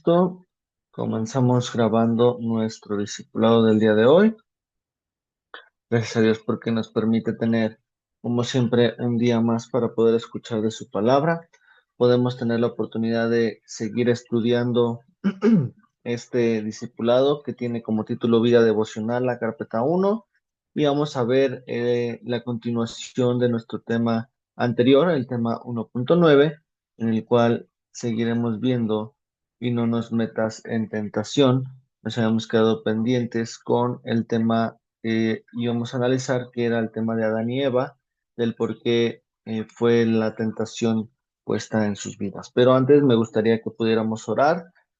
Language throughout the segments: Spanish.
Listo. Comenzamos grabando nuestro discipulado del día de hoy. Gracias a Dios porque nos permite tener, como siempre, un día más para poder escuchar de su palabra. Podemos tener la oportunidad de seguir estudiando este discipulado que tiene como título Vida Devocional, la carpeta uno. Y vamos a ver la continuación de nuestro tema anterior, el tema 1.9, en el cual seguiremos viendo y no nos metas en tentación. Nos habíamos quedado pendientes con el tema íbamos a analizar, que era el tema de Adán y Eva, del por qué fue la tentación puesta en sus vidas. Pero antes me gustaría que pudiéramos orar,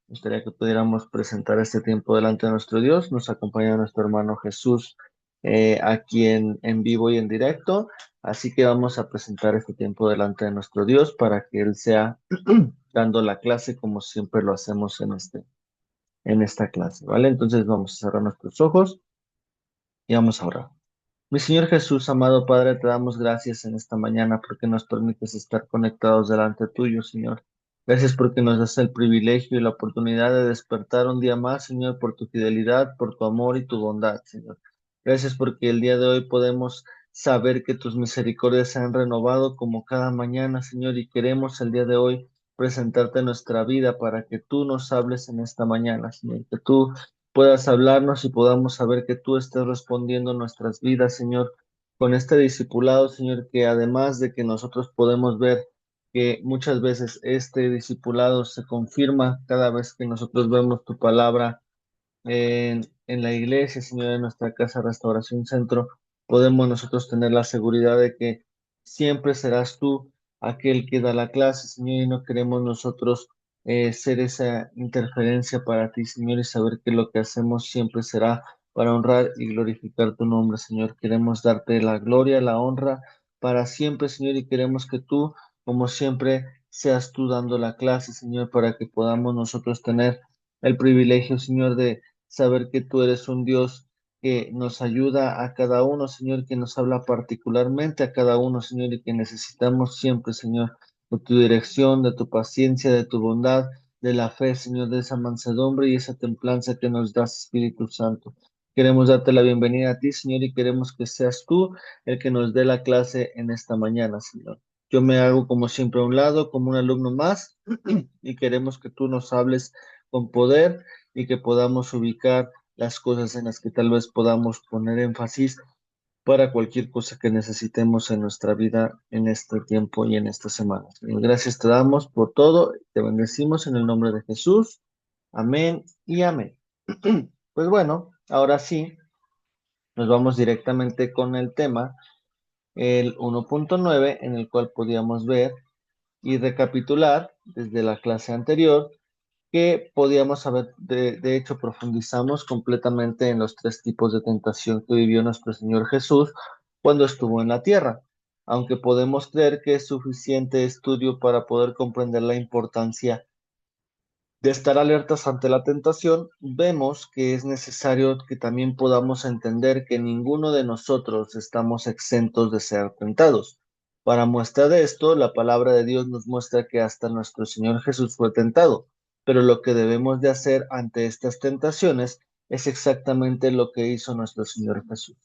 me gustaría que pudiéramos presentar este tiempo delante de nuestro Dios. Nos acompaña nuestro hermano Jesús aquí en vivo y en directo, así que vamos a presentar este tiempo delante de nuestro Dios para que Él sea dando la clase como siempre lo hacemos en esta clase, ¿vale? Entonces vamos a cerrar nuestros ojos y vamos a orar. Mi Señor Jesús, amado Padre, te damos gracias en esta mañana porque nos permites estar conectados delante tuyo, Señor. Gracias porque nos das el privilegio y la oportunidad de despertar un día más, Señor, por tu fidelidad, por tu amor y tu bondad, Señor. Gracias porque el día de hoy podemos saber que tus misericordias se han renovado como cada mañana, Señor, y queremos el día de hoy presentarte nuestra vida para que tú nos hables en esta mañana, Señor, que tú puedas hablarnos y podamos saber que tú estés respondiendo nuestras vidas, Señor, con este discipulado, Señor, que además de que nosotros podemos ver que muchas veces este discipulado se confirma cada vez que nosotros vemos tu palabra en la iglesia, Señor, en nuestra casa Restauración Centro, podemos nosotros tener la seguridad de que siempre serás tú aquel que da la clase, Señor, y no queremos nosotros ser esa interferencia para ti, Señor, y saber que lo que hacemos siempre será para honrar y glorificar tu nombre, Señor. Queremos darte la gloria, la honra para siempre, Señor, y queremos que tú, como siempre, seas tú dando la clase, Señor, para que podamos nosotros tener el privilegio, Señor, de saber que tú eres un Dios que nos ayuda a cada uno, Señor, que nos habla particularmente a cada uno, Señor, y que necesitamos siempre, Señor, de tu dirección, de tu paciencia, de tu bondad, de la fe, Señor, de esa mansedumbre y esa templanza que nos das, Espíritu Santo. Queremos darte la bienvenida a ti, Señor, y queremos que seas tú el que nos dé la clase en esta mañana, Señor. Yo me hago como siempre a un lado, como un alumno más, y queremos que tú nos hables con poder y que podamos ubicar las cosas en las que tal vez podamos poner énfasis para cualquier cosa que necesitemos en nuestra vida en este tiempo y en esta semana. Señor, gracias te damos por todo, te bendecimos en el nombre de Jesús. Amén y amén. Pues bueno, ahora sí, nos vamos directamente con el tema, el 1.9, en el cual podíamos ver y recapitular desde la clase anterior que podíamos saber, de hecho, profundizamos completamente en los tres tipos de tentación que vivió nuestro Señor Jesús cuando estuvo en la tierra. Aunque podemos creer que es suficiente estudio para poder comprender la importancia de estar alertas ante la tentación, vemos que es necesario que también podamos entender que ninguno de nosotros estamos exentos de ser tentados. Para muestra de esto, la palabra de Dios nos muestra que hasta nuestro Señor Jesús fue tentado, pero lo que debemos de hacer ante estas tentaciones es exactamente lo que hizo nuestro Señor Jesús.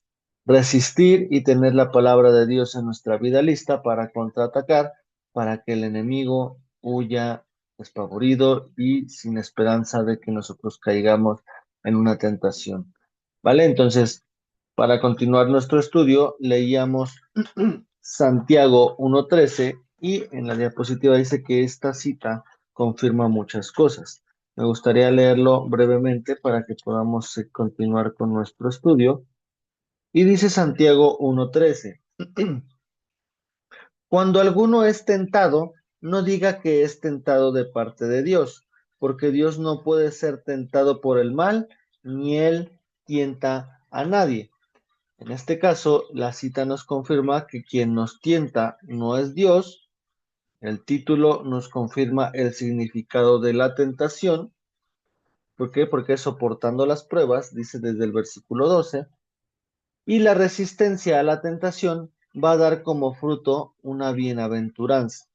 Resistir y tener la palabra de Dios en nuestra vida lista para contraatacar, para que el enemigo huya despavorido y sin esperanza de que nosotros caigamos en una tentación. ¿Vale? Entonces, para continuar nuestro estudio, leíamos Santiago 1:13 y en la diapositiva dice que esta cita confirma muchas cosas. Me gustaría leerlo brevemente para que podamos continuar con nuestro estudio. Y dice Santiago 1:13. Cuando alguno es tentado, no diga que es tentado de parte de Dios, porque Dios no puede ser tentado por el mal, ni él tienta a nadie. En este caso, la cita nos confirma que quien nos tienta no es Dios. El título nos confirma el significado de la tentación. ¿Por qué? Porque soportando las pruebas, dice desde el versículo 12, y la resistencia a la tentación va a dar como fruto una bienaventuranza.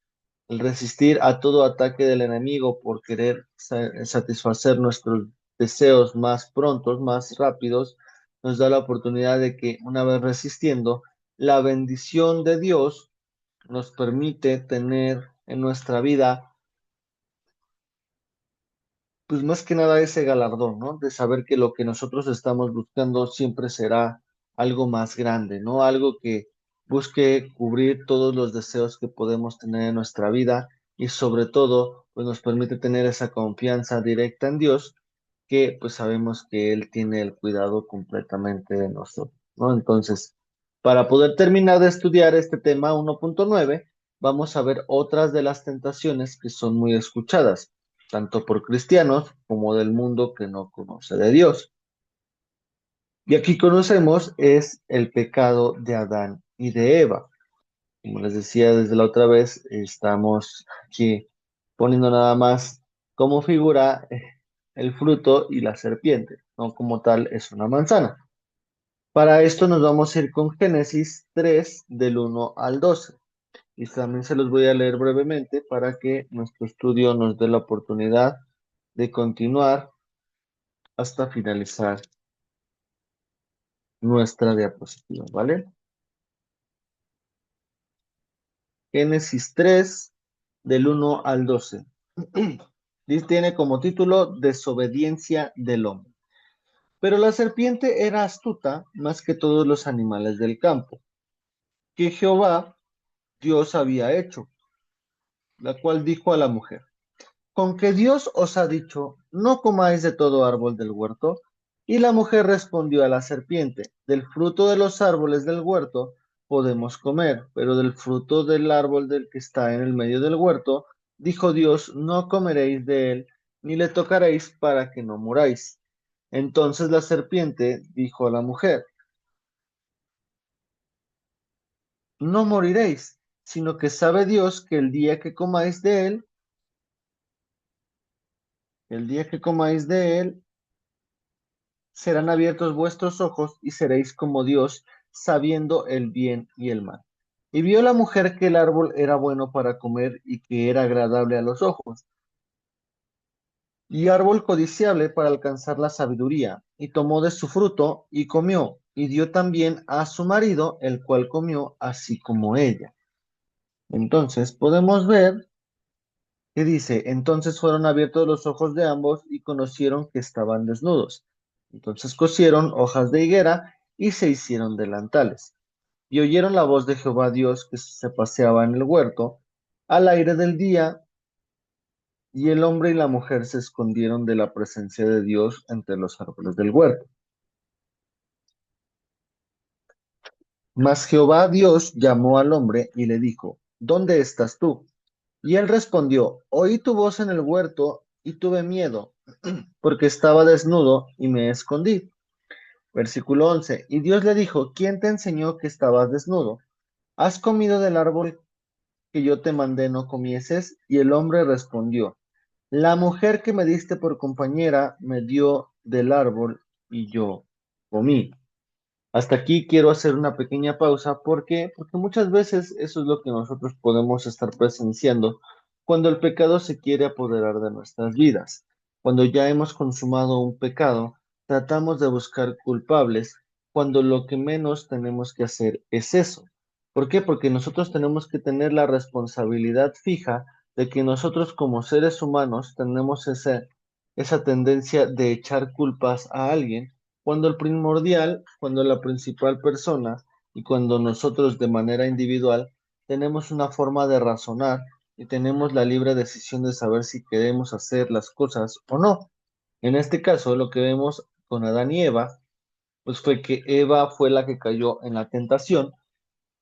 El resistir a todo ataque del enemigo por querer satisfacer nuestros deseos más prontos, más rápidos, nos da la oportunidad de que una vez resistiendo, la bendición de Dios nos permite tener en nuestra vida pues más que nada ese galardón, ¿no? De saber que lo que nosotros estamos buscando siempre será algo más grande, ¿no? Algo que busque cubrir todos los deseos que podemos tener en nuestra vida y sobre todo, pues nos permite tener esa confianza directa en Dios, que pues sabemos que Él tiene el cuidado completamente de nosotros, ¿no? Entonces, para poder terminar de estudiar este tema 1.9, vamos a ver otras de las tentaciones que son muy escuchadas tanto por cristianos como del mundo que no conoce de Dios. Y aquí conocemos es el pecado de Adán y de Eva. Como les decía desde la otra vez, estamos aquí poniendo nada más como figura el fruto y la serpiente, no como tal es una manzana. Para esto nos vamos a ir con Génesis 3 del 1 al 12. Y también se los voy a leer brevemente para que nuestro estudio nos dé la oportunidad de continuar hasta finalizar nuestra diapositiva, ¿vale? Génesis 3 del 1 al 12. Tiene como título Desobediencia del hombre. Pero la serpiente era astuta más que todos los animales del campo, que Jehová Dios había hecho, la cual dijo a la mujer, con que Dios os ha dicho, no comáis de todo árbol del huerto. Y la mujer respondió a la serpiente, del fruto de los árboles del huerto podemos comer, pero del fruto del árbol del que está en el medio del huerto, dijo Dios, no comeréis de él, ni le tocaréis para que no muráis. Entonces la serpiente dijo a la mujer, no moriréis, sino que sabe Dios que el día que comáis de él, serán abiertos vuestros ojos y seréis como Dios, sabiendo el bien y el mal. Y vio la mujer que el árbol era bueno para comer y que era agradable a los ojos, y árbol codiciable para alcanzar la sabiduría, y tomó de su fruto y comió, y dio también a su marido, el cual comió así como ella. Entonces podemos ver que dice, entonces fueron abiertos los ojos de ambos y conocieron que estaban desnudos. Entonces cosieron hojas de higuera y se hicieron delantales. Y oyeron la voz de Jehová Dios que se paseaba en el huerto al aire del día, y el hombre y la mujer se escondieron de la presencia de Dios entre los árboles del huerto. Mas Jehová Dios llamó al hombre y le dijo, ¿dónde estás tú? Y él respondió, oí tu voz en el huerto y tuve miedo, porque estaba desnudo y me escondí. Versículo 11. Y Dios le dijo, ¿quién te enseñó que estabas desnudo? ¿Has comido del árbol que yo te mandé no comieses? Y el hombre respondió, la mujer que me diste por compañera me dio del árbol y yo comí. Hasta aquí quiero hacer una pequeña pausa. ¿Por qué? Porque muchas veces eso es lo que nosotros podemos estar presenciando cuando el pecado se quiere apoderar de nuestras vidas. Cuando ya hemos consumado un pecado, tratamos de buscar culpables cuando lo que menos tenemos que hacer es eso. ¿Por qué? Porque nosotros tenemos que tener la responsabilidad fija de que nosotros como seres humanos tenemos esa tendencia de echar culpas a alguien cuando el primordial, cuando la principal persona y cuando nosotros de manera individual tenemos una forma de razonar y tenemos la libre decisión de saber si queremos hacer las cosas o no. En este caso, lo que vemos con Adán y Eva, pues fue que Eva fue la que cayó en la tentación,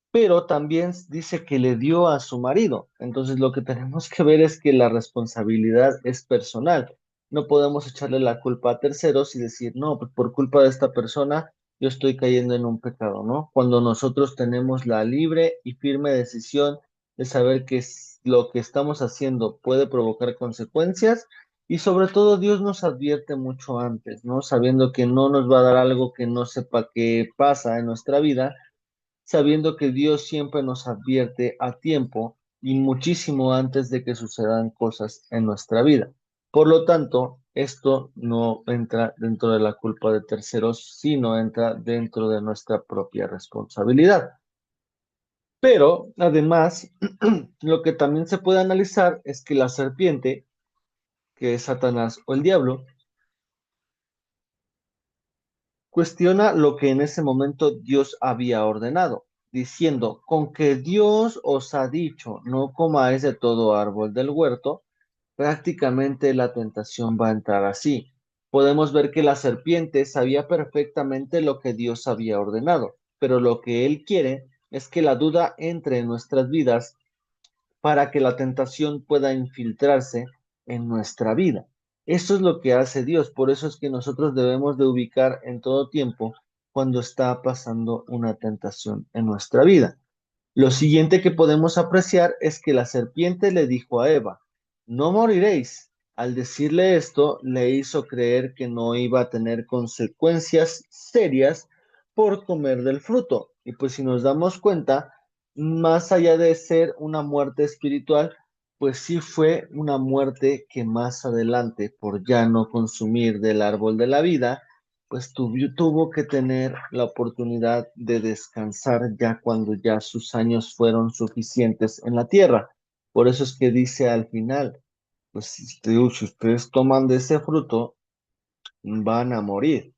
pero también dice que le dio a su marido. Entonces lo que tenemos que ver es que la responsabilidad es personal. No podemos echarle la culpa a terceros y decir, no, pues por culpa de esta persona yo estoy cayendo en un pecado, ¿no? Cuando nosotros tenemos la libre y firme decisión de saber que lo que estamos haciendo puede provocar consecuencias y sobre todo Dios nos advierte mucho antes, ¿no? Sabiendo que no nos va a dar algo que no sepa qué pasa en nuestra vida, sabiendo que Dios siempre nos advierte a tiempo y muchísimo antes de que sucedan cosas en nuestra vida. Por lo tanto, esto no entra dentro de la culpa de terceros, sino entra dentro de nuestra propia responsabilidad. Pero además, lo que también se puede analizar es que la serpiente, que es Satanás o el diablo, cuestiona lo que en ese momento Dios había ordenado, diciendo, con que Dios os ha dicho, no comáis de todo árbol del huerto, prácticamente la tentación va a entrar así. Podemos ver que la serpiente sabía perfectamente lo que Dios había ordenado, pero lo que él quiere es que la duda entre en nuestras vidas para que la tentación pueda infiltrarse en nuestra vida. Eso es lo que hace Dios, por eso es que nosotros debemos de ubicar en todo tiempo cuando está pasando una tentación en nuestra vida. Lo siguiente que podemos apreciar es que la serpiente le dijo a Eva, no moriréis. Al decirle esto, le hizo creer que no iba a tener consecuencias serias por comer del fruto. Y pues si nos damos cuenta, más allá de ser una muerte espiritual, pues sí fue una muerte que más adelante, por ya no consumir del árbol de la vida, pues tuvo que tener la oportunidad de descansar ya cuando ya sus años fueron suficientes en la tierra. Por eso es que dice al final, pues si ustedes toman de ese fruto, van a morir.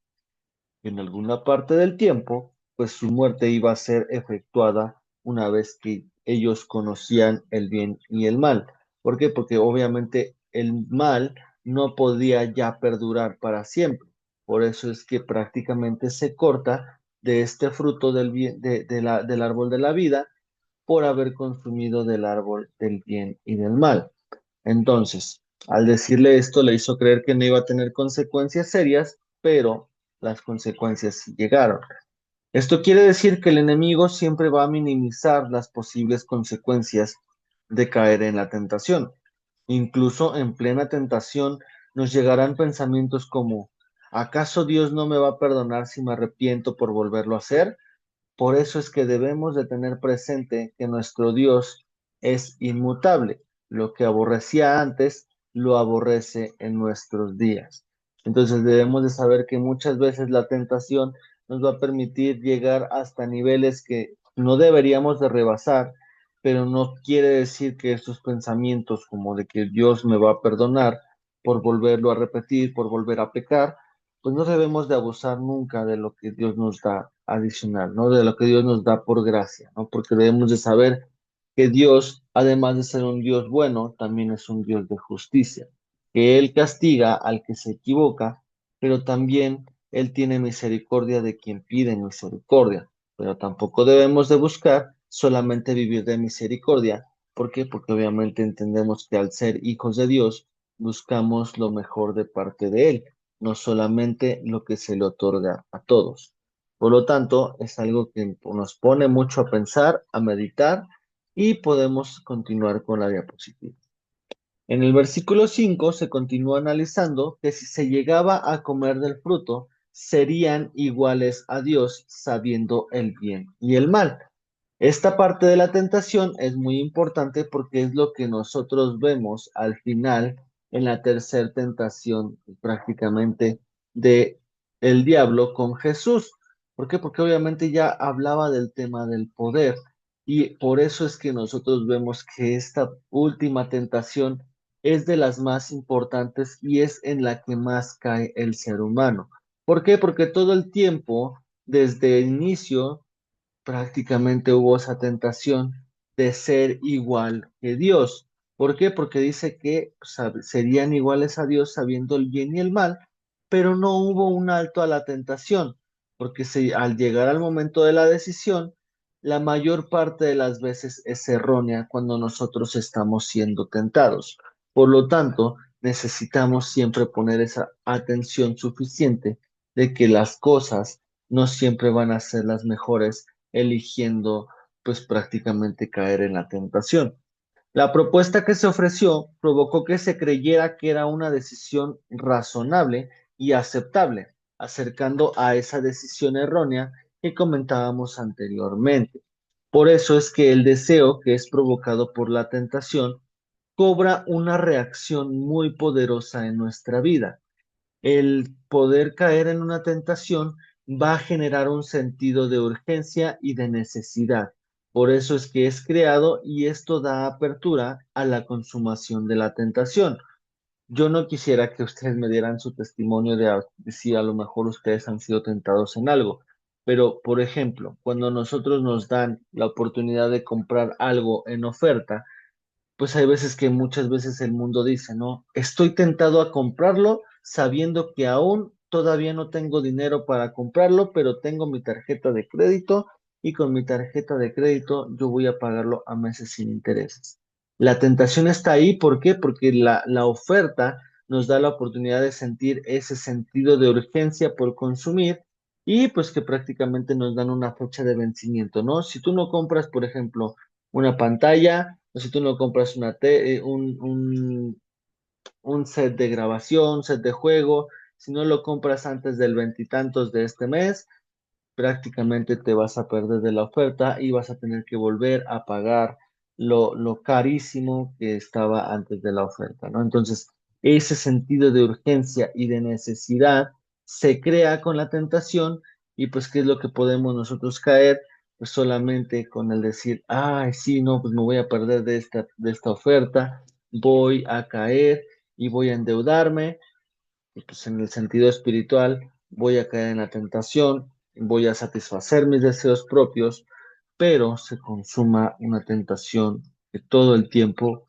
En alguna parte del tiempo, pues su muerte iba a ser efectuada una vez que ellos conocían el bien y el mal. ¿Por qué? Porque obviamente el mal no podía ya perdurar para siempre. Por eso es que prácticamente se corta de este fruto del bien, del árbol de la vida por haber consumido del árbol del bien y del mal. Entonces, al decirle esto, le hizo creer que no iba a tener consecuencias serias, pero las consecuencias sí llegaron. Esto quiere decir que el enemigo siempre va a minimizar las posibles consecuencias de caer en la tentación. Incluso en plena tentación nos llegarán pensamientos como, ¿acaso Dios no me va a perdonar si me arrepiento por volverlo a hacer? Por eso es que debemos de tener presente que nuestro Dios es inmutable. Lo que aborrecía antes, lo aborrece en nuestros días. Entonces debemos de saber que muchas veces la tentación nos va a permitir llegar hasta niveles que no deberíamos de rebasar, pero no quiere decir que estos pensamientos como de que Dios me va a perdonar por volverlo a repetir, por volver a pecar, pues no debemos de abusar nunca de lo que Dios nos da adicional, ¿no? De lo que Dios nos da por gracia, ¿no? Porque debemos de saber que Dios, además de ser un Dios bueno, también es un Dios de justicia, que Él castiga al que se equivoca, pero también Él tiene misericordia de quien pide misericordia, pero tampoco debemos de buscar solamente vivir de misericordia. ¿Por qué? Porque obviamente entendemos que al ser hijos de Dios, buscamos lo mejor de parte de Él, no solamente lo que se le otorga a todos. Por lo tanto, es algo que nos pone mucho a pensar, a meditar y podemos continuar con la diapositiva. En el versículo 5 se continúa analizando que si se llegaba a comer del fruto, serían iguales a Dios sabiendo el bien y el mal. Esta parte de la tentación es muy importante porque es lo que nosotros vemos al final en la tercera tentación prácticamente de el diablo con Jesús. ¿Por qué? Porque obviamente ya hablaba del tema del poder y por eso es que nosotros vemos que esta última tentación es de las más importantes y es en la que más cae el ser humano. ¿Por qué? Porque todo el tiempo, desde el inicio, prácticamente hubo esa tentación de ser igual que Dios. ¿Por qué? Porque dice que serían iguales a Dios sabiendo el bien y el mal, pero no hubo un alto a la tentación, porque al llegar al momento de la decisión, la mayor parte de las veces es errónea cuando nosotros estamos siendo tentados. Por lo tanto, necesitamos siempre poner esa atención suficiente de que las cosas no siempre van a ser las mejores eligiendo pues prácticamente caer en la tentación. La propuesta que se ofreció provocó que se creyera que era una decisión razonable y aceptable, acercando a esa decisión errónea que comentábamos anteriormente. Por eso es que el deseo que es provocado por la tentación cobra una reacción muy poderosa en nuestra vida. El poder caer en una tentación va a generar un sentido de urgencia y de necesidad. Por eso es que es creado y esto da apertura a la consumación de la tentación. Yo no quisiera que ustedes me dieran su testimonio de si a lo mejor ustedes han sido tentados en algo, pero por ejemplo, cuando nosotros nos dan la oportunidad de comprar algo en oferta, pues hay veces que muchas veces el mundo dice, no, estoy tentado a comprarlo sabiendo que aún todavía no tengo dinero para comprarlo, pero tengo mi tarjeta de crédito y con mi tarjeta de crédito yo voy a pagarlo a meses sin intereses. La tentación está ahí, ¿por qué? Porque la oferta nos da la oportunidad de sentir ese sentido de urgencia por consumir y pues que prácticamente nos dan una fecha de vencimiento, ¿no? Si tú no compras, por ejemplo, una pantalla, o si tú no compras un set de grabación, set de juego, si no lo compras antes del veintitantos de este mes, prácticamente te vas a perder de la oferta y vas a tener que volver a pagar lo carísimo que estaba antes de la oferta, ¿no? Entonces, ese sentido de urgencia y de necesidad se crea con la tentación y pues, ¿qué es lo que podemos nosotros caer? Pues solamente con el decir, ay, sí, no, pues me voy a perder de esta oferta, voy a caer y voy a endeudarme y pues en el sentido espiritual voy a caer en la tentación, voy a satisfacer mis deseos propios, pero se consuma una tentación que todo el tiempo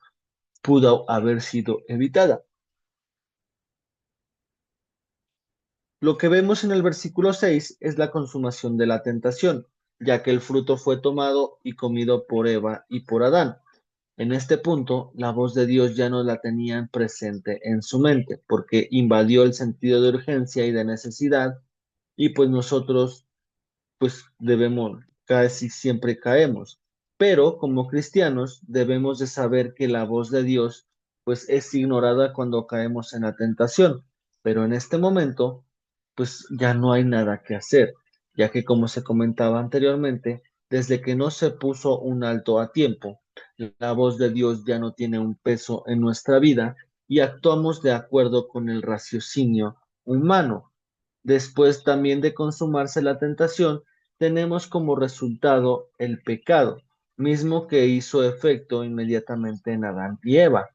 pudo haber sido evitada. Lo que vemos en el versículo 6 es la consumación de la tentación, ya que el fruto fue tomado y comido por Eva y por Adán. En este punto, la voz de Dios ya no la tenían presente en su mente, porque invadió el sentido de urgencia y de necesidad, y pues nosotros pues debemos, casi siempre caemos. Pero como cristianos debemos de saber que la voz de Dios pues es ignorada cuando caemos en la tentación. Pero en este momento pues ya no hay nada que hacer, ya que como se comentaba anteriormente, desde que no se puso un alto a tiempo, la voz de Dios ya no tiene un peso en nuestra vida y actuamos de acuerdo con el raciocinio humano. Después también de consumarse la tentación, tenemos como resultado el pecado, mismo que hizo efecto inmediatamente en Adán y Eva.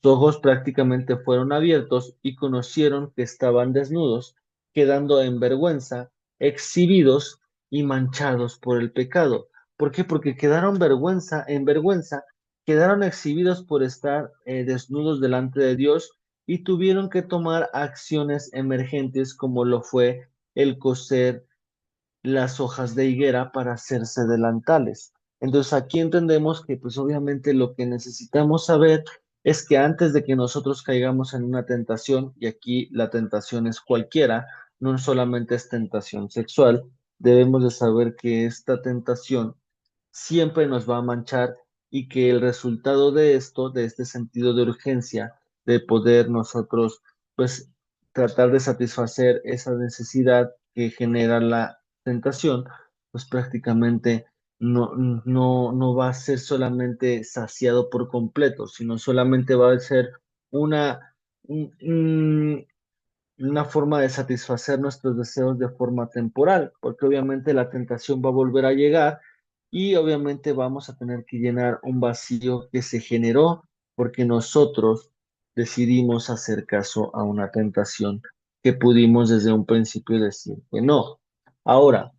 Sus ojos prácticamente fueron abiertos y conocieron que estaban desnudos, quedando en vergüenza, exhibidos y manchados por el pecado. ¿Por qué? Porque quedaron en vergüenza, quedaron exhibidos por estar desnudos delante de Dios y tuvieron que tomar acciones emergentes como lo fue el coser las hojas de higuera para hacerse delantales. Entonces aquí entendemos que pues obviamente lo que necesitamos saber es que antes de que nosotros caigamos en una tentación, y aquí la tentación es cualquiera, no solamente es tentación sexual, debemos de saber que esta tentación siempre nos va a manchar y que el resultado de esto, de este sentido de urgencia, de poder nosotros, pues, tratar de satisfacer esa necesidad que genera la tentación, pues prácticamente no va a ser solamente saciado por completo, sino solamente va a ser una, una forma de satisfacer nuestros deseos de forma temporal, porque obviamente la tentación va a volver a llegar y obviamente vamos a tener que llenar un vacío que se generó porque nosotros decidimos hacer caso a una tentación que pudimos desde un principio decir que no. Ahora,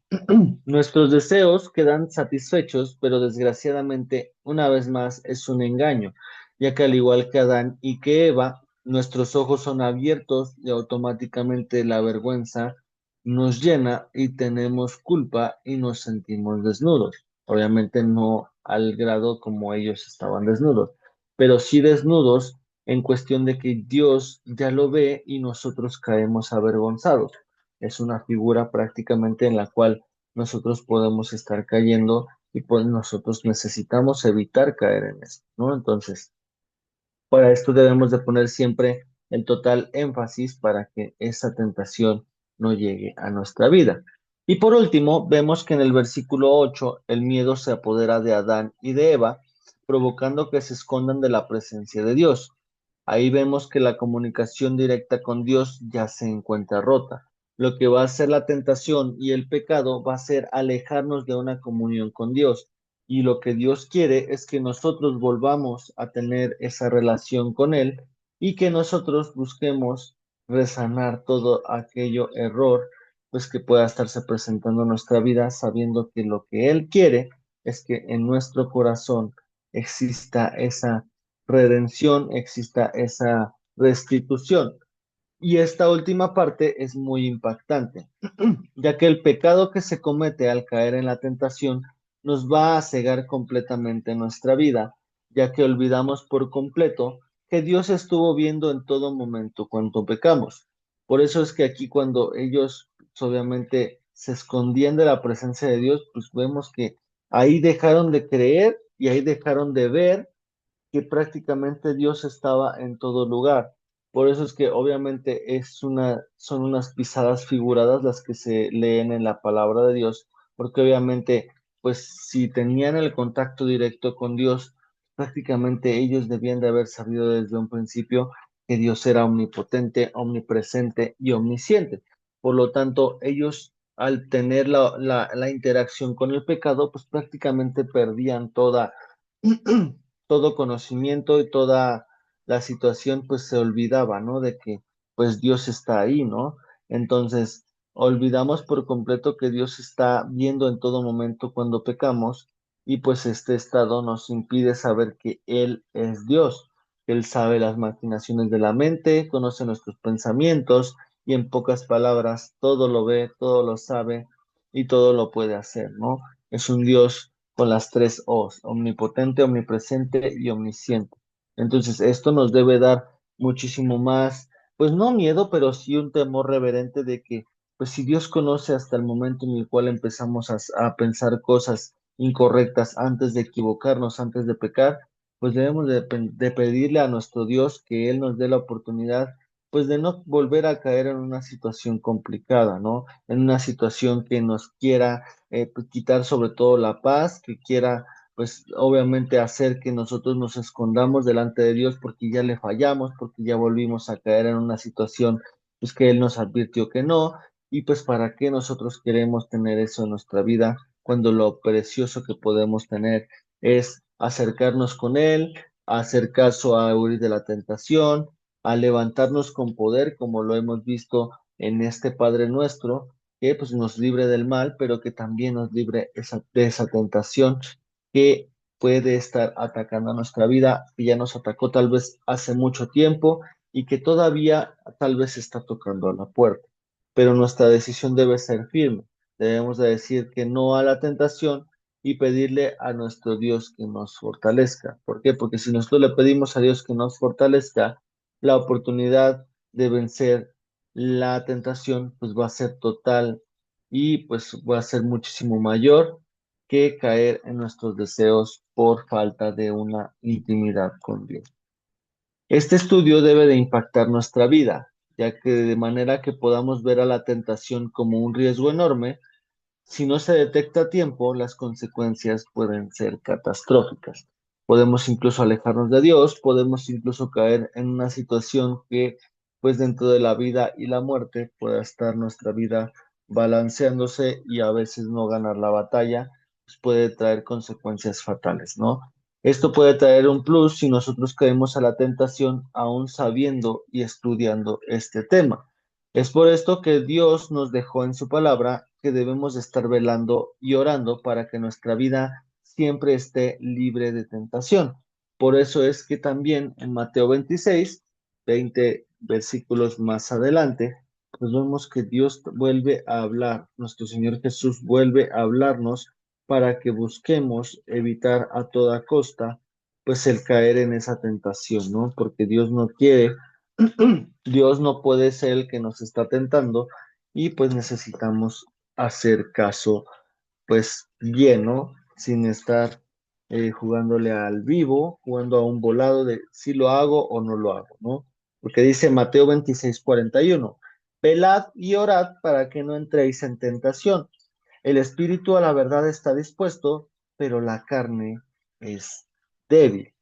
nuestros deseos quedan satisfechos, pero desgraciadamente, una vez más, es un engaño, ya que al igual que Adán y que Eva, nuestros ojos son abiertos y automáticamente la vergüenza nos llena y tenemos culpa y nos sentimos desnudos. Obviamente no al grado como ellos estaban desnudos, pero sí desnudos en cuestión de que Dios ya lo ve y nosotros caemos avergonzados. Es una figura prácticamente en la cual nosotros podemos estar cayendo y pues nosotros necesitamos evitar caer en eso, ¿no? Entonces, para esto debemos de poner siempre el total énfasis para que esa tentación no llegue a nuestra vida. Y por último, vemos que en el versículo 8 el miedo se apodera de Adán y de Eva, provocando que se escondan de la presencia de Dios. Ahí vemos que la comunicación directa con Dios ya se encuentra rota. Lo que va a hacer la tentación y el pecado va a ser alejarnos de una comunión con Dios. Y lo que Dios quiere es que nosotros volvamos a tener esa relación con Él y que nosotros busquemos resanar todo aquello error pues que pueda estarse presentando en nuestra vida, sabiendo que lo que Él quiere es que en nuestro corazón exista esa redención, exista esa restitución. Y esta última parte es muy impactante, ya que el pecado que se comete al caer en la tentación nos va a cegar completamente nuestra vida, ya que olvidamos por completo que Dios estuvo viendo en todo momento cuando pecamos. Por eso es que aquí cuando ellos pues, obviamente se escondían de la presencia de Dios, pues vemos que ahí dejaron de creer y ahí dejaron de ver que prácticamente Dios estaba en todo lugar. Por eso es que obviamente son unas pisadas figuradas las que se leen en la palabra de Dios, porque obviamente, pues si tenían el contacto directo con Dios, prácticamente ellos debían de haber sabido desde un principio que Dios era omnipotente, omnipresente y omnisciente. Por lo tanto, ellos al tener la interacción con el pecado, pues prácticamente perdían todo conocimiento y toda la situación pues se olvidaba, ¿no? De que pues Dios está ahí, ¿no? Entonces, olvidamos por completo que Dios está viendo en todo momento cuando pecamos y pues este estado nos impide saber que Él es Dios. Él sabe las maquinaciones de la mente, conoce nuestros pensamientos y en pocas palabras todo lo ve, todo lo sabe y todo lo puede hacer, ¿no? Es un Dios con las tres O's, omnipotente, omnipresente y omnisciente. Entonces, esto nos debe dar muchísimo más, pues no miedo, pero sí un temor reverente de que, pues si Dios conoce hasta el momento en el cual empezamos a pensar cosas incorrectas antes de equivocarnos, antes de pecar, pues debemos de pedirle a nuestro Dios que Él nos dé la oportunidad, pues de no volver a caer en una situación complicada, ¿no? En una situación que nos quiera pues, quitar sobre todo la paz, que quiera pues obviamente hacer que nosotros nos escondamos delante de Dios porque ya le fallamos, porque ya volvimos a caer en una situación pues que Él nos advirtió que no, y pues para qué nosotros queremos tener eso en nuestra vida cuando lo precioso que podemos tener es acercarnos con Él, a hacer caso a huir de la tentación, a levantarnos con poder como lo hemos visto en este Padre nuestro que pues nos libre del mal, pero que también nos libre de esa tentación que puede estar atacando a nuestra vida, que ya nos atacó tal vez hace mucho tiempo y que todavía tal vez está tocando a la puerta. Pero nuestra decisión debe ser firme. Debemos de decir que no a la tentación y pedirle a nuestro Dios que nos fortalezca. ¿Por qué? Porque si nosotros le pedimos a Dios que nos fortalezca, la oportunidad de vencer la tentación pues va a ser total y pues va a ser muchísimo mayor que caer en nuestros deseos por falta de una intimidad con Dios. Este estudio debe de impactar nuestra vida, ya que de manera que podamos ver a la tentación como un riesgo enorme, si no se detecta a tiempo, las consecuencias pueden ser catastróficas. Podemos incluso alejarnos de Dios, podemos incluso caer en una situación que, pues dentro de la vida y la muerte, pueda estar nuestra vida balanceándose y a veces no ganar la batalla, pues puede traer consecuencias fatales, ¿no? Esto puede traer un plus si nosotros caemos a la tentación aún sabiendo y estudiando este tema. Es por esto que Dios nos dejó en su palabra que debemos estar velando y orando para que nuestra vida siempre esté libre de tentación. Por eso es que también en Mateo 26, 20 versículos más adelante, pues vemos que Dios vuelve a hablar, nuestro Señor Jesús vuelve a hablarnos para que busquemos evitar a toda costa, pues el caer en esa tentación, ¿no? Porque Dios no quiere Dios no puede ser el que nos está tentando y pues necesitamos hacer caso pues bien, ¿no? Sin estar jugándole al vivo, jugando a un volado de si lo hago o no lo hago, ¿no? Porque dice Mateo 26:41, velad y orad para que no entréis en tentación. El espíritu a la verdad está dispuesto, pero la carne es débil.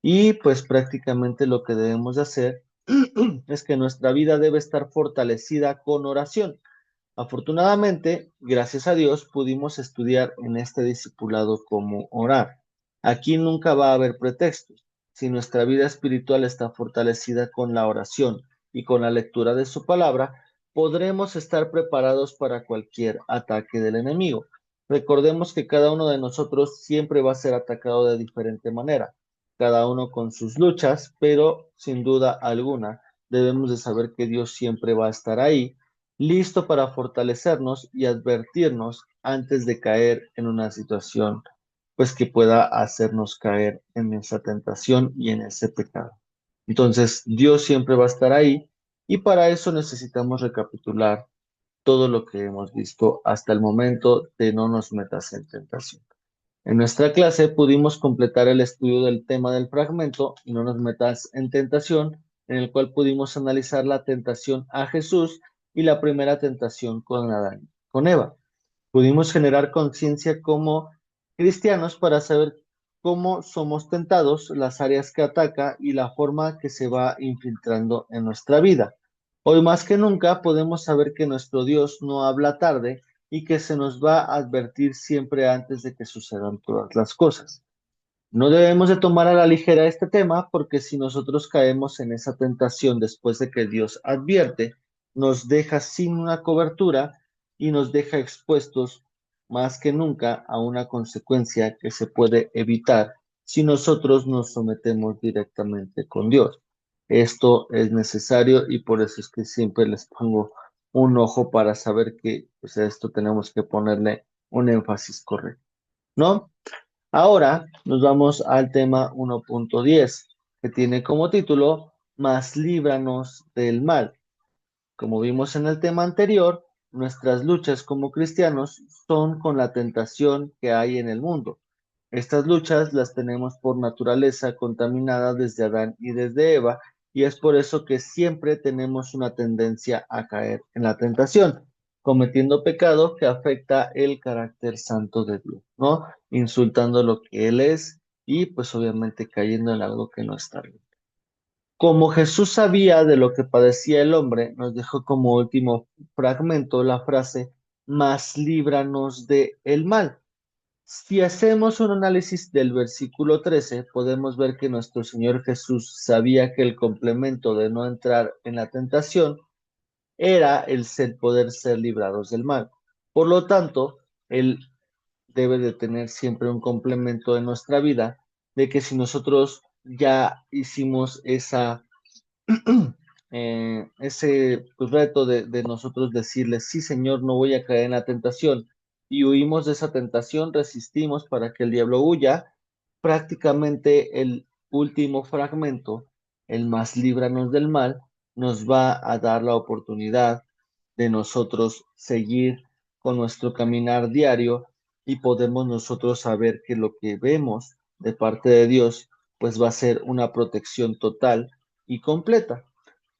Y pues prácticamente lo que debemos de hacer es que nuestra vida debe estar fortalecida con oración. Afortunadamente, gracias a Dios, pudimos estudiar en este discipulado cómo orar. Aquí nunca va a haber pretextos. Si nuestra vida espiritual está fortalecida con la oración y con la lectura de su palabra, podremos estar preparados para cualquier ataque del enemigo. Recordemos que cada uno de nosotros siempre va a ser atacado de diferente manera, cada uno con sus luchas, pero sin duda alguna debemos de saber que Dios siempre va a estar ahí listo para fortalecernos y advertirnos antes de caer en una situación, pues que pueda hacernos caer en esa tentación y en ese pecado. Entonces, Dios siempre va a estar ahí y para eso necesitamos recapitular todo lo que hemos visto hasta el momento de no nos metas en tentación. En nuestra clase pudimos completar el estudio del tema del fragmento y no nos metas en tentación, en el cual pudimos analizar la tentación a Jesús y la primera tentación con Adán, con Eva. Pudimos generar conciencia como cristianos para saber cómo somos tentados, las áreas que ataca y la forma que se va infiltrando en nuestra vida. Hoy más que nunca podemos saber que nuestro Dios no habla tarde y que se nos va a advertir siempre antes de que sucedan todas las cosas. No debemos de tomar a la ligera este tema porque si nosotros caemos en esa tentación después de que Dios advierte, nos deja sin una cobertura y nos deja expuestos más que nunca a una consecuencia que se puede evitar si nosotros nos sometemos directamente con Dios. Esto es necesario y por eso es que siempre les pongo un ojo para saber que pues, a esto tenemos que ponerle un énfasis correcto, ¿no? Ahora nos vamos al tema 1.10, que tiene como título Mas líbranos del mal. Como vimos en el tema anterior, nuestras luchas como cristianos son con la tentación que hay en el mundo. Estas luchas las tenemos por naturaleza contaminada desde Adán y desde Eva, y es por eso que siempre tenemos una tendencia a caer en la tentación, cometiendo pecado que afecta el carácter santo de Dios, ¿no? Insultando lo que Él es y pues obviamente cayendo en algo que no está bien. Como Jesús sabía de lo que padecía el hombre, nos dejó como último fragmento la frase, mas líbranos de el mal. Si hacemos un análisis del versículo 13, podemos ver que nuestro Señor Jesús sabía que el complemento de no entrar en la tentación era el ser, poder ser librados del mal. Por lo tanto, Él debe de tener siempre un complemento en nuestra vida de que si nosotros ya hicimos ese pues, reto de nosotros decirle, sí, Señor, no voy a caer en la tentación, y huimos de esa tentación, resistimos para que el diablo huya, prácticamente el último fragmento, el más líbranos del mal, nos va a dar la oportunidad de nosotros seguir con nuestro caminar diario y podemos nosotros saber que lo que vemos de parte de Dios, pues va a ser una protección total y completa.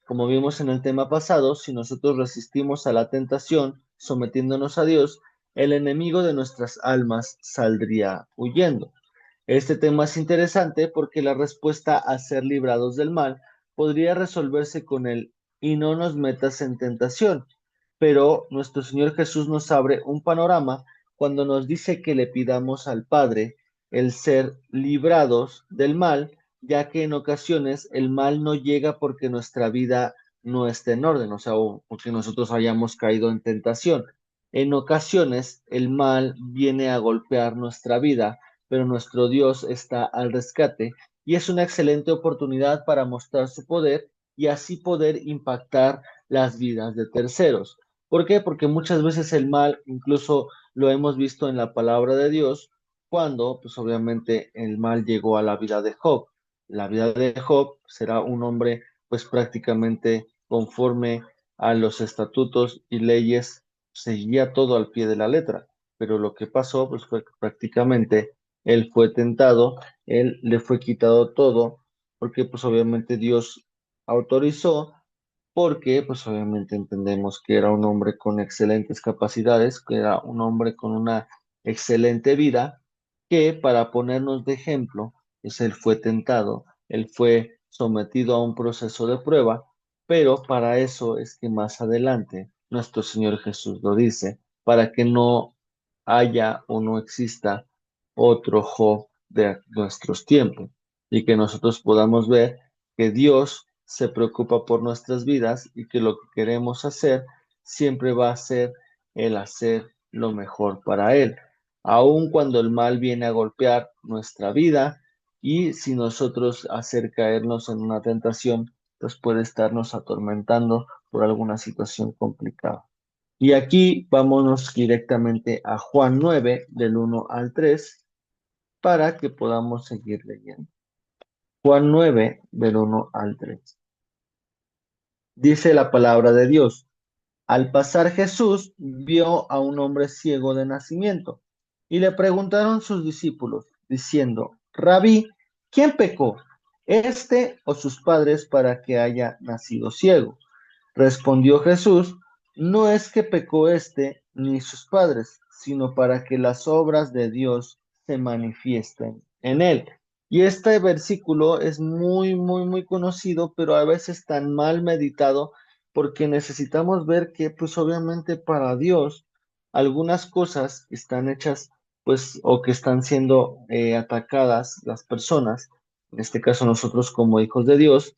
Como vimos en el tema pasado, si nosotros resistimos a la tentación, sometiéndonos a Dios, el enemigo de nuestras almas saldría huyendo. Este tema es interesante porque la respuesta a ser librados del mal podría resolverse con el y no nos metas en tentación, pero nuestro Señor Jesús nos abre un panorama cuando nos dice que le pidamos al Padre el ser librados del mal, ya que en ocasiones el mal no llega porque nuestra vida no esté en orden, o sea, o porque nosotros hayamos caído en tentación. En ocasiones el mal viene a golpear nuestra vida, pero nuestro Dios está al rescate y es una excelente oportunidad para mostrar su poder y así poder impactar las vidas de terceros. ¿Por qué? Porque muchas veces el mal, incluso lo hemos visto en la palabra de Dios, cuando, pues obviamente, el mal llegó a la vida de Job. La vida de Job será un hombre, pues prácticamente conforme a los estatutos y leyes, seguía todo al pie de la letra. Pero lo que pasó, pues fue que prácticamente él fue tentado, él le fue quitado todo, porque pues obviamente Dios autorizó porque pues obviamente entendemos que era un hombre con excelentes capacidades, que era un hombre con una excelente vida, que para ponernos de ejemplo, pues él fue tentado, él fue sometido a un proceso de prueba, pero para eso es que más adelante nuestro Señor Jesús lo dice, para que no haya o no exista otro Job de nuestros tiempos y que nosotros podamos ver que Dios se preocupa por nuestras vidas y que lo que queremos hacer siempre va a ser el hacer lo mejor para Él, aun cuando el mal viene a golpear nuestra vida y si nosotros hacer caernos en una tentación, pues puede estarnos atormentando por alguna situación complicada. Y aquí vámonos directamente a Juan 9, del 1 al 3, para que podamos seguir leyendo. Juan 9, del 1 al 3. Dice la palabra de Dios. Al pasar Jesús vio a un hombre ciego de nacimiento y le preguntaron sus discípulos, diciendo, Rabí, ¿quién pecó, este o sus padres para que haya nacido ciego? Respondió Jesús, no es que pecó éste ni sus padres, sino para que las obras de Dios se manifiesten en él. Y este versículo es muy conocido, pero a veces tan mal meditado, porque necesitamos ver que, pues obviamente para Dios, algunas cosas que están hechas, pues, o que están siendo atacadas las personas, en este caso nosotros como hijos de Dios,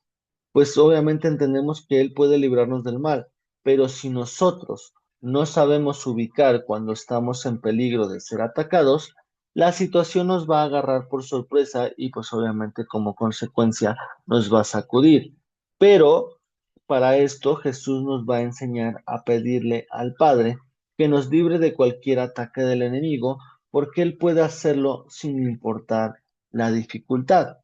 pues obviamente entendemos que Él puede librarnos del mal, pero si nosotros no sabemos ubicar cuando estamos en peligro de ser atacados, la situación nos va a agarrar por sorpresa y pues obviamente como consecuencia nos va a sacudir. Pero para esto Jesús nos va a enseñar a pedirle al Padre que nos libre de cualquier ataque del enemigo, porque Él puede hacerlo sin importar la dificultad.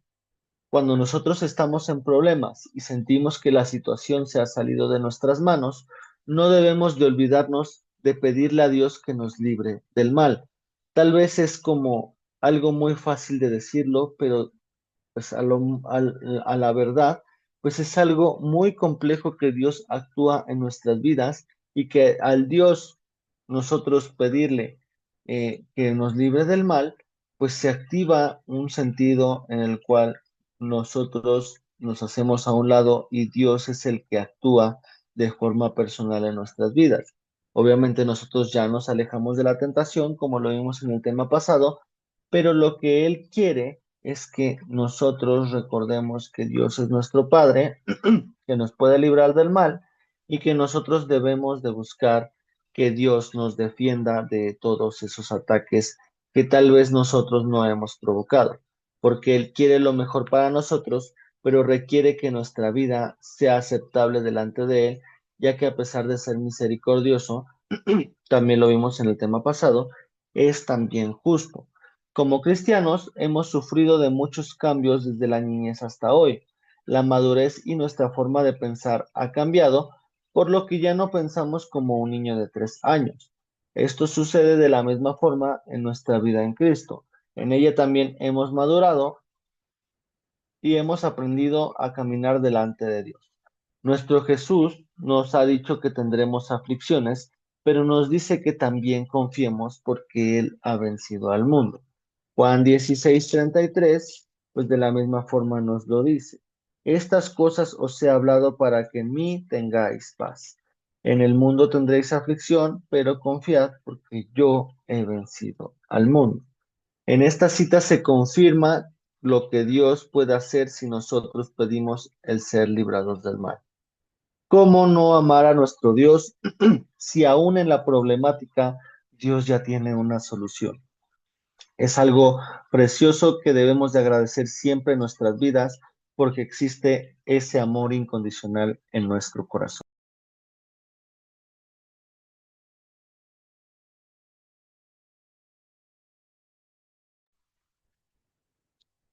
Cuando nosotros estamos en problemas y sentimos que la situación se ha salido de nuestras manos, no debemos de olvidarnos de pedirle a Dios que nos libre del mal. Tal vez es como algo muy fácil de decirlo, pero pues a la verdad, pues es algo muy complejo que Dios actúa en nuestras vidas y que al Dios nosotros pedirle que nos libre del mal, pues se activa un sentido en el cual nosotros nos hacemos a un lado y Dios es el que actúa de forma personal en nuestras vidas. Obviamente nosotros ya nos alejamos de la tentación, como lo vimos en el tema pasado, pero lo que Él quiere es que nosotros recordemos que Dios es nuestro Padre, que nos puede librar del mal y que nosotros debemos de buscar que Dios nos defienda de todos esos ataques que tal vez nosotros no hemos provocado, porque Él quiere lo mejor para nosotros, pero requiere que nuestra vida sea aceptable delante de Él, ya que a pesar de ser misericordioso, también lo vimos en el tema pasado, es también justo. Como cristianos, hemos sufrido de muchos cambios desde la niñez hasta hoy. La madurez y nuestra forma de pensar ha cambiado, por lo que ya no pensamos como un niño de 3 años. Esto sucede de la misma forma en nuestra vida en Cristo. En ella también hemos madurado y hemos aprendido a caminar delante de Dios. Nuestro Jesús nos ha dicho que tendremos aflicciones, pero nos dice que también confiemos porque Él ha vencido al mundo. Juan 16:33, pues de la misma forma nos lo dice. Estas cosas os he hablado para que en mí tengáis paz. En el mundo tendréis aflicción, pero confiad porque yo he vencido al mundo. En esta cita se confirma lo que Dios puede hacer si nosotros pedimos el ser librados del mal. ¿Cómo no amar a nuestro Dios si aún en la problemática Dios ya tiene una solución? Es algo precioso que debemos de agradecer siempre en nuestras vidas porque existe ese amor incondicional en nuestro corazón.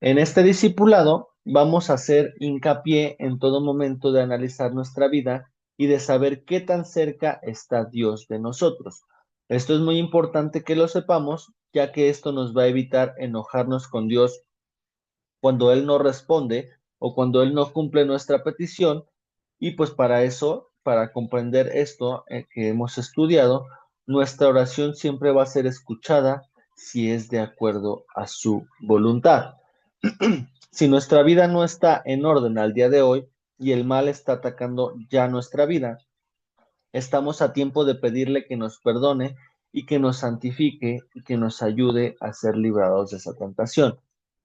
En este discipulado vamos a hacer hincapié en todo momento de analizar nuestra vida y de saber qué tan cerca está Dios de nosotros. Esto es muy importante que lo sepamos, ya que esto nos va a evitar enojarnos con Dios cuando Él no responde o cuando Él no cumple nuestra petición, Y pues para eso, para comprender esto que hemos estudiado, nuestra oración siempre va a ser escuchada si es de acuerdo a su voluntad. Si nuestra vida no está en orden al día de hoy y el mal está atacando ya nuestra vida, estamos a tiempo de pedirle que nos perdone y que nos santifique y que nos ayude a ser librados de esa tentación.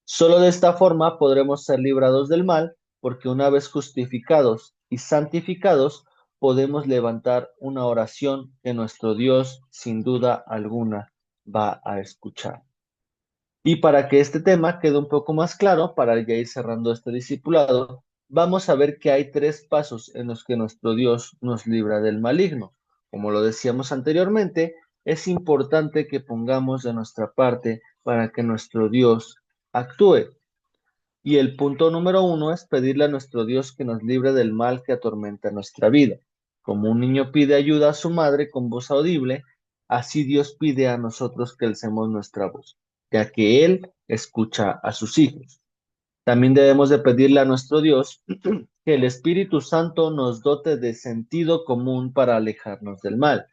Solo de esta forma podremos ser librados del mal, porque una vez justificados y santificados, podemos levantar una oración que nuestro Dios, sin duda alguna, va a escuchar. Y para que este tema quede un poco más claro, para ya ir cerrando este discipulado, vamos a ver que hay tres pasos en los que nuestro Dios nos libra del maligno. Como lo decíamos anteriormente, es importante que pongamos de nuestra parte para que nuestro Dios actúe. Y el punto número uno es pedirle a nuestro Dios que nos libre del mal que atormenta nuestra vida. Como un niño pide ayuda a su madre con voz audible, así Dios pide a nosotros que alcemos nuestra voz, ya que Él escucha a sus hijos. También debemos de pedirle a nuestro Dios que el Espíritu Santo nos dote de sentido común para alejarnos del mal,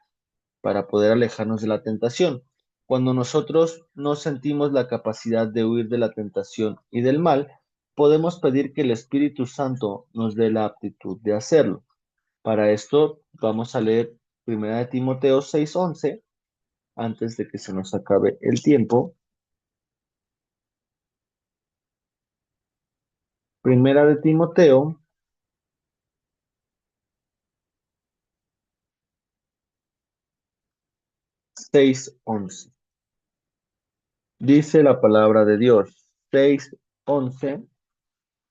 para poder alejarnos de la tentación. Cuando nosotros no sentimos la capacidad de huir de la tentación y del mal, podemos pedir que el Espíritu Santo nos dé la aptitud de hacerlo. Para esto vamos a leer 1 Timoteo 6:11, antes de que se nos acabe el tiempo. 1 Timoteo 6:11. Dice la palabra de Dios, 6:11.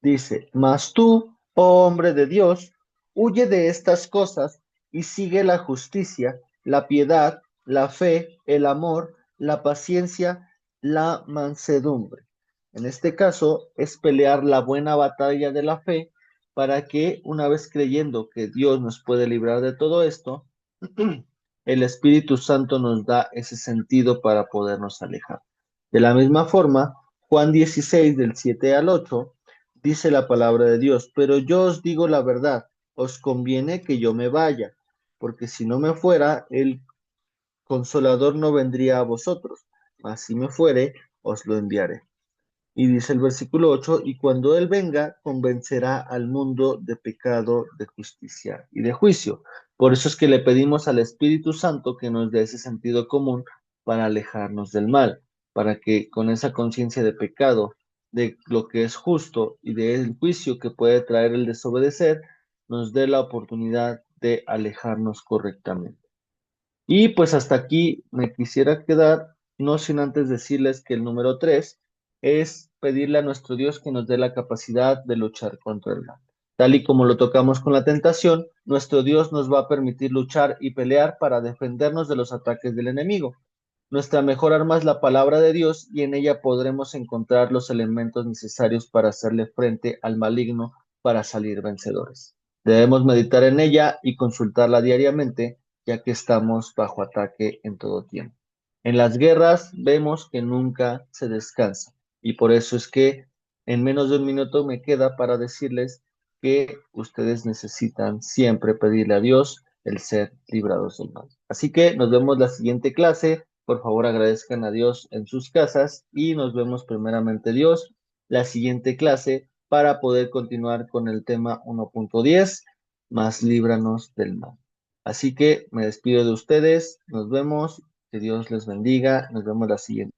Dice, mas tú, oh hombre de Dios, huye de estas cosas y sigue la justicia, la piedad, la fe, el amor, la paciencia, la mansedumbre. En este caso es pelear la buena batalla de la fe para que una vez creyendo que Dios nos puede librar de todo esto, el Espíritu Santo nos da ese sentido para podernos alejar. De la misma forma, Juan 16 del 7 al 8 dice la palabra de Dios, pero yo os digo la verdad, os conviene que yo me vaya, porque si no me fuera, el consolador no vendría a vosotros, mas si me fuere, os lo enviaré. Y dice el versículo 8, y cuando Él venga, convencerá al mundo de pecado, de justicia y de juicio. Por eso es que le pedimos al Espíritu Santo que nos dé ese sentido común para alejarnos del mal, para que con esa conciencia de pecado, de lo que es justo y del juicio que puede traer el desobedecer, nos dé la oportunidad de alejarnos correctamente. Y pues hasta aquí me quisiera quedar, no sin antes decirles que el número 3 es pedirle a nuestro Dios que nos dé la capacidad de luchar contra el mal. Tal y como lo tocamos con la tentación, nuestro Dios nos va a permitir luchar y pelear para defendernos de los ataques del enemigo. Nuestra mejor arma es la palabra de Dios y en ella podremos encontrar los elementos necesarios para hacerle frente al maligno para salir vencedores. Debemos meditar en ella y consultarla diariamente, ya que estamos bajo ataque en todo tiempo. En las guerras vemos que nunca se descansa y por eso es que en menos de un minuto me queda para decirles que ustedes necesitan siempre pedirle a Dios el ser librados del mal. Así que nos vemos la siguiente clase. Por favor, agradezcan a Dios en sus casas y nos vemos primeramente Dios la siguiente clase para poder continuar con el tema 1.10, más líbranos del mal. Así que me despido de ustedes, nos vemos, que Dios les bendiga, nos vemos la siguiente.